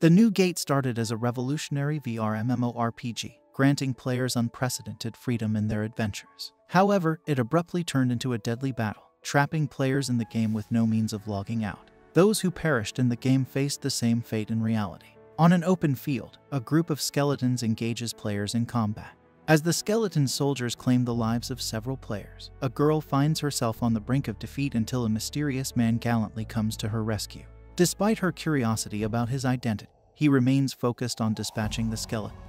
The new Gate started as a revolutionary VR MMORPG, granting players unprecedented freedom in their adventures. However, it abruptly turned into a deadly battle, trapping players in the game with no means of logging out. Those who perished in the game faced the same fate in reality. On an open field, a group of skeletons engages players in combat. As the skeleton soldiers claim the lives of several players, a girl finds herself on the brink of defeat until a mysterious man gallantly comes to her rescue. Despite her curiosity about his identity, he remains focused on dispatching the skeletons.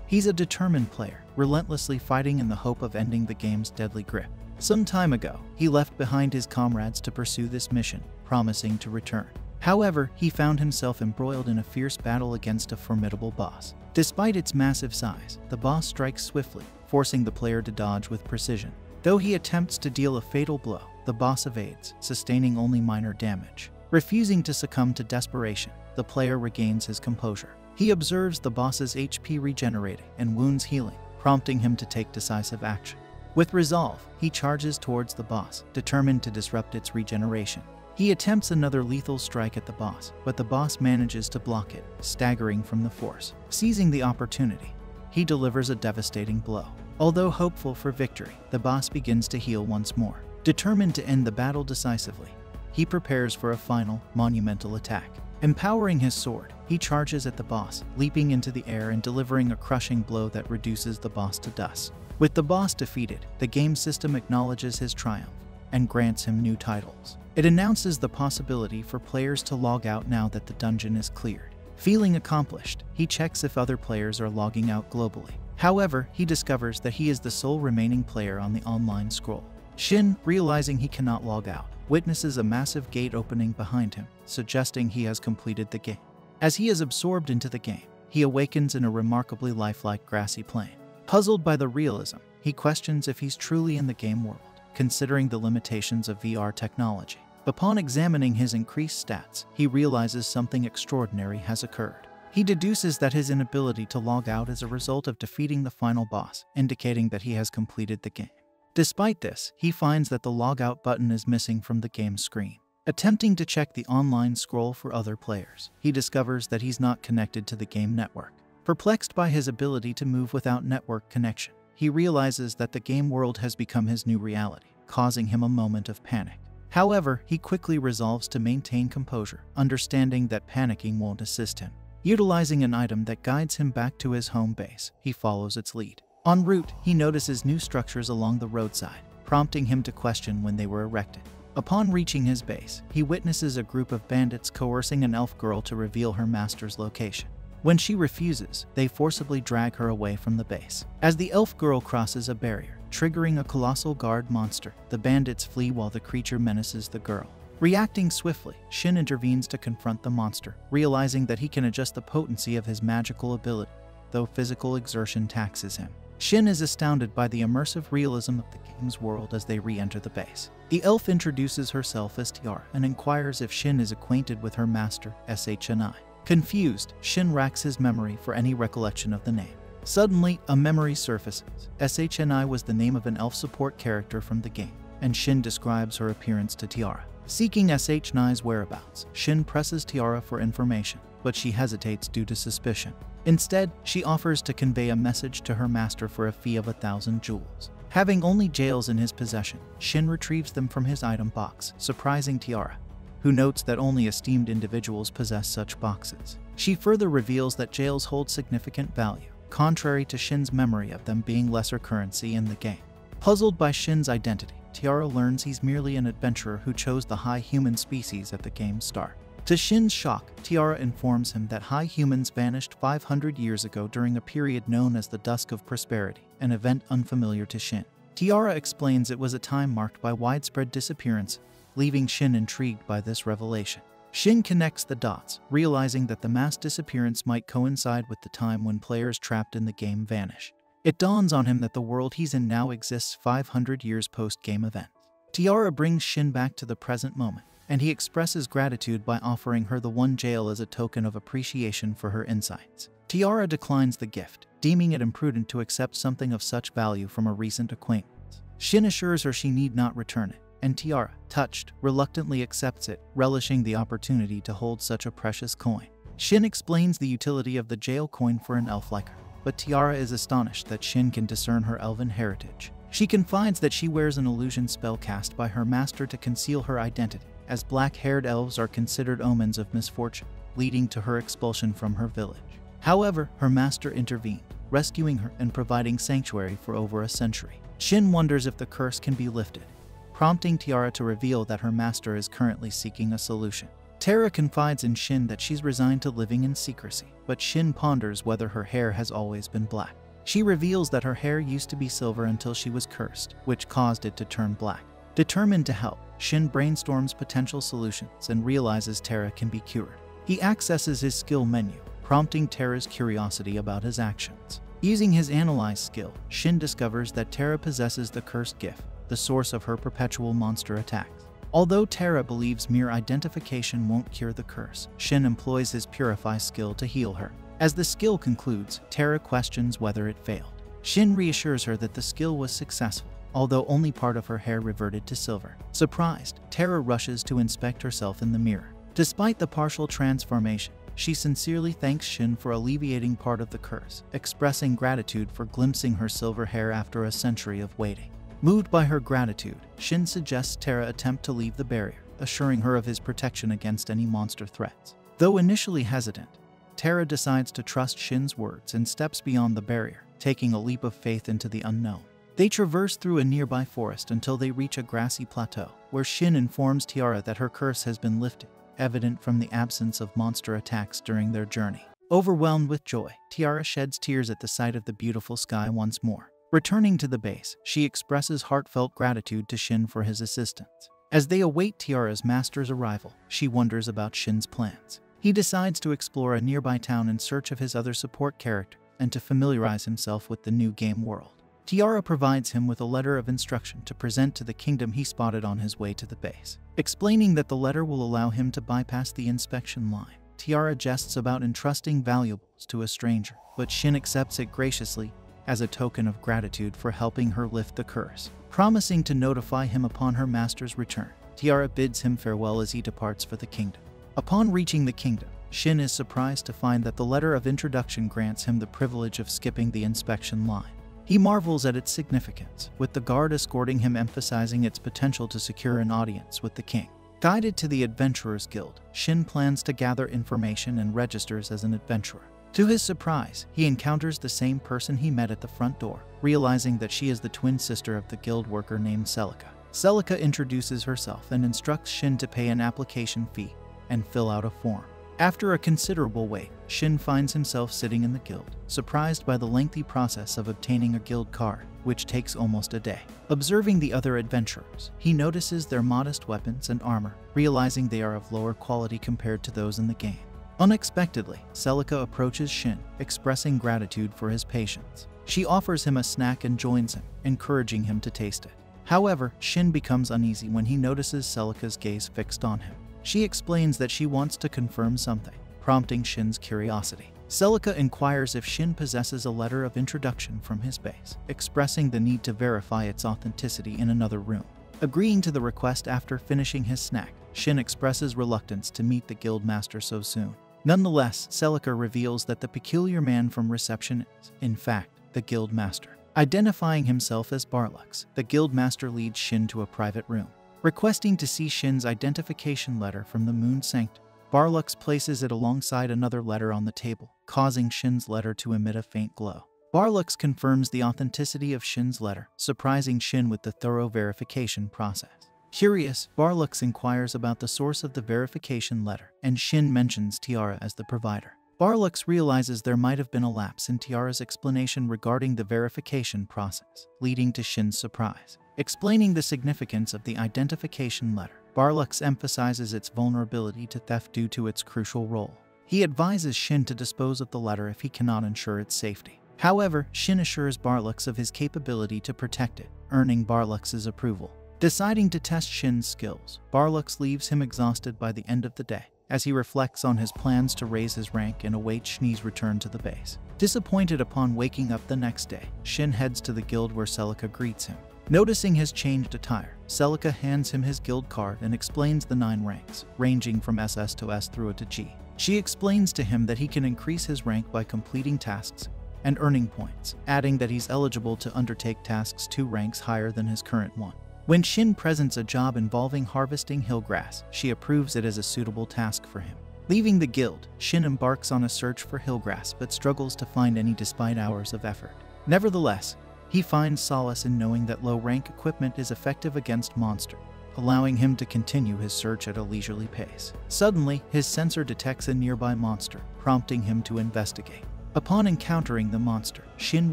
He's a determined player, relentlessly fighting in the hope of ending the game's deadly grip. Some time ago, he left behind his comrades to pursue this mission, promising to return. However, he found himself embroiled in a fierce battle against a formidable boss. Despite its massive size, the boss strikes swiftly, forcing the player to dodge with precision. Though he attempts to deal a fatal blow, the boss evades, sustaining only minor damage. Refusing to succumb to desperation, the player regains his composure. He observes the boss's HP regenerating and wounds healing, prompting him to take decisive action. With resolve, he charges towards the boss, determined to disrupt its regeneration. He attempts another lethal strike at the boss, but the boss manages to block it, staggering from the force. Seizing the opportunity, he delivers a devastating blow. Although hopeful for victory, the boss begins to heal once more. Determined to end the battle decisively, he prepares for a final, monumental attack. Empowering his sword, he charges at the boss, leaping into the air and delivering a crushing blow that reduces the boss to dust. With the boss defeated, the game system acknowledges his triumph and grants him new titles. It announces the possibility for players to log out now that the dungeon is cleared. Feeling accomplished, he checks if other players are logging out globally. However, he discovers that he is the sole remaining player on the online scroll. Shin, realizing he cannot log out, witnesses a massive gate opening behind him, suggesting he has completed the game. As he is absorbed into the game, he awakens in a remarkably lifelike grassy plain. Puzzled by the realism, he questions if he's truly in the game world, considering the limitations of VR technology. Upon examining his increased stats, he realizes something extraordinary has occurred. He deduces that his inability to log out is a result of defeating the final boss, indicating that he has completed the game. Despite this, he finds that the logout button is missing from the game screen. Attempting to check the online scroll for other players, he discovers that he's not connected to the game network. Perplexed by his ability to move without network connection, he realizes that the game world has become his new reality, causing him a moment of panic. However, he quickly resolves to maintain composure, understanding that panicking won't assist him. Utilizing an item that guides him back to his home base, he follows its lead. En route, he notices new structures along the roadside, prompting him to question when they were erected. Upon reaching his base, he witnesses a group of bandits coercing an elf girl to reveal her master's location. When she refuses, they forcibly drag her away from the base. As the elf girl crosses a barrier, triggering a colossal guard monster, the bandits flee while the creature menaces the girl. Reacting swiftly, Shin intervenes to confront the monster, realizing that he can adjust the potency of his magical ability, though physical exertion taxes him. Shin is astounded by the immersive realism of the game's world as they re-enter the base. The elf introduces herself as Tiara and inquires if Shin is acquainted with her master, Isekaied. Confused, Shin racks his memory for any recollection of the name. Suddenly, a memory surfaces. Isekaied was the name of an elf support character from the game, and Shin describes her appearance to Tiara. Seeking Isekaied's whereabouts, Shin presses Tiara for information, but she hesitates due to suspicion. Instead, she offers to convey a message to her master for a fee of 1,000 jewels. Having only jails in his possession, Shin retrieves them from his item box, surprising Tiara, who notes that only esteemed individuals possess such boxes. She further reveals that jails hold significant value, contrary to Shin's memory of them being lesser currency in the game. Puzzled by Shin's identity, Tiara learns he's merely an adventurer who chose the high human species at the game's start. To Shin's shock, Tiara informs him that high humans vanished 500 years ago during a period known as the Dusk of Prosperity, an event unfamiliar to Shin. Tiara explains it was a time marked by widespread disappearance, leaving Shin intrigued by this revelation. Shin connects the dots, realizing that the mass disappearance might coincide with the time when players trapped in the game vanish. It dawns on him that the world he's in now exists 500 years post-game events. Tiara brings Shin back to the present moment, and he expresses gratitude by offering her the 1 jail as a token of appreciation for her insights. Tiara declines the gift, deeming it imprudent to accept something of such value from a recent acquaintance. Shin assures her she need not return it, and Tiara, touched, reluctantly accepts it, relishing the opportunity to hold such a precious coin. Shin explains the utility of the jail coin for an elf like her, but Tiara is astonished that Shin can discern her elven heritage. She confides that she wears an illusion spell cast by her master to conceal her identity, as black-haired elves are considered omens of misfortune, leading to her expulsion from her village. However, her master intervened, rescuing her and providing sanctuary for over a century. Shin wonders if the curse can be lifted, prompting Tiara to reveal that her master is currently seeking a solution. Tara confides in Shin that she's resigned to living in secrecy, but Shin ponders whether her hair has always been black. She reveals that her hair used to be silver until she was cursed, which caused it to turn black. Determined to help, Shin brainstorms potential solutions and realizes Tara can be cured. He accesses his skill menu, prompting Tara's curiosity about his actions. Using his Analyze skill, Shin discovers that Tara possesses the cursed gift, the source of her perpetual monster attacks. Although Tara believes mere identification won't cure the curse, Shin employs his Purify skill to heal her. As the skill concludes, Tara questions whether it failed. Shin reassures her that the skill was successful, although only part of her hair reverted to silver. Surprised, Tara rushes to inspect herself in the mirror. Despite the partial transformation, she sincerely thanks Shin for alleviating part of the curse, expressing gratitude for glimpsing her silver hair after a century of waiting. Moved by her gratitude, Shin suggests Tara attempt to leave the barrier, assuring her of his protection against any monster threats. Though initially hesitant, Tara decides to trust Shin's words and steps beyond the barrier, taking a leap of faith into the unknown. They traverse through a nearby forest until they reach a grassy plateau, where Shin informs Tiara that her curse has been lifted, evident from the absence of monster attacks during their journey. Overwhelmed with joy, Tiara sheds tears at the sight of the beautiful sky once more. Returning to the base, she expresses heartfelt gratitude to Shin for his assistance. As they await Tiara's master's arrival, she wonders about Shin's plans. He decides to explore a nearby town in search of his other support character and to familiarize himself with the new game world. Tiara provides him with a letter of instruction to present to the kingdom he spotted on his way to the base. Explaining that the letter will allow him to bypass the inspection line, Tiara jests about entrusting valuables to a stranger, but Shin accepts it graciously as a token of gratitude for helping her lift the curse. Promising to notify him upon her master's return, Tiara bids him farewell as he departs for the kingdom. Upon reaching the kingdom, Shin is surprised to find that the letter of introduction grants him the privilege of skipping the inspection line. He marvels at its significance, with the guard escorting him, emphasizing its potential to secure an audience with the king. Guided to the Adventurers Guild, Shin plans to gather information and registers as an adventurer. To his surprise, he encounters the same person he met at the front door, realizing that she is the twin sister of the guild worker named Celica. Celica introduces herself and instructs Shin to pay an application fee and fill out a form. After a considerable wait, Shin finds himself sitting in the guild, surprised by the lengthy process of obtaining a guild card, which takes almost a day. Observing the other adventurers, he notices their modest weapons and armor, realizing they are of lower quality compared to those in the game. Unexpectedly, Celica approaches Shin, expressing gratitude for his patience. She offers him a snack and joins him, encouraging him to taste it. However, Shin becomes uneasy when he notices Celica's gaze fixed on him. She explains that she wants to confirm something, prompting Shin's curiosity. Celica inquires if Shin possesses a letter of introduction from his base, expressing the need to verify its authenticity in another room. Agreeing to the request after finishing his snack, Shin expresses reluctance to meet the guild master so soon. Nonetheless, Celica reveals that the peculiar man from reception is, in fact, the guild master. Identifying himself as Barlux, the guild master leads Shin to a private room. Requesting to see Shin's identification letter from the Moon Sanctum, Barlux places it alongside another letter on the table, causing Shin's letter to emit a faint glow. Barlux confirms the authenticity of Shin's letter, surprising Shin with the thorough verification process. Curious, Barlux inquires about the source of the verification letter, and Shin mentions Tiara as the provider. Barlux realizes there might have been a lapse in Tiara's explanation regarding the verification process, leading to Shin's surprise. Explaining the significance of the identification letter, Barlux emphasizes its vulnerability to theft due to its crucial role. He advises Shin to dispose of the letter if he cannot ensure its safety. However, Shin assures Barlux of his capability to protect it, earning Barlux's approval. Deciding to test Shin's skills, Barlux leaves him exhausted by the end of the day, as he reflects on his plans to raise his rank and awaits Shin's return to the base. Disappointed upon waking up the next day, Shin heads to the guild where Celica greets him. Noticing his changed attire, Celica hands him his guild card and explains the 9 ranks, ranging from SS to S through to G. She explains to him that he can increase his rank by completing tasks and earning points, adding that he's eligible to undertake tasks 2 ranks higher than his current one. When Shin presents a job involving harvesting hillgrass, she approves it as a suitable task for him. Leaving the guild, Shin embarks on a search for hillgrass but struggles to find any despite hours of effort. Nevertheless, he finds solace in knowing that low-rank equipment is effective against monsters, allowing him to continue his search at a leisurely pace. Suddenly, his sensor detects a nearby monster, prompting him to investigate. Upon encountering the monster, Shin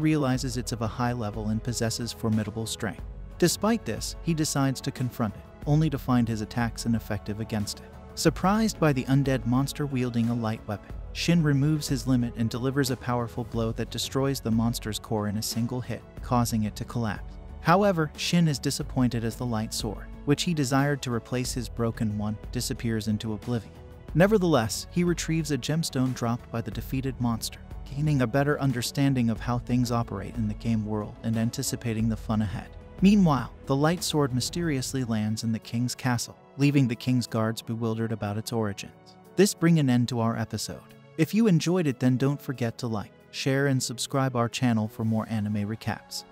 realizes it's of a high level and possesses formidable strength. Despite this, he decides to confront it, only to find his attacks ineffective against it. Surprised by the undead monster wielding a light weapon, Shin removes his limit and delivers a powerful blow that destroys the monster's core in a single hit, causing it to collapse. However, Shin is disappointed as the light sword, which he desired to replace his broken one, disappears into oblivion. Nevertheless, he retrieves a gemstone dropped by the defeated monster, gaining a better understanding of how things operate in the game world and anticipating the fun ahead. Meanwhile, the light sword mysteriously lands in the king's castle, leaving the king's guards bewildered about its origins. This brings an end to our episode. If you enjoyed it, then don't forget to like, share, and subscribe our channel for more anime recaps.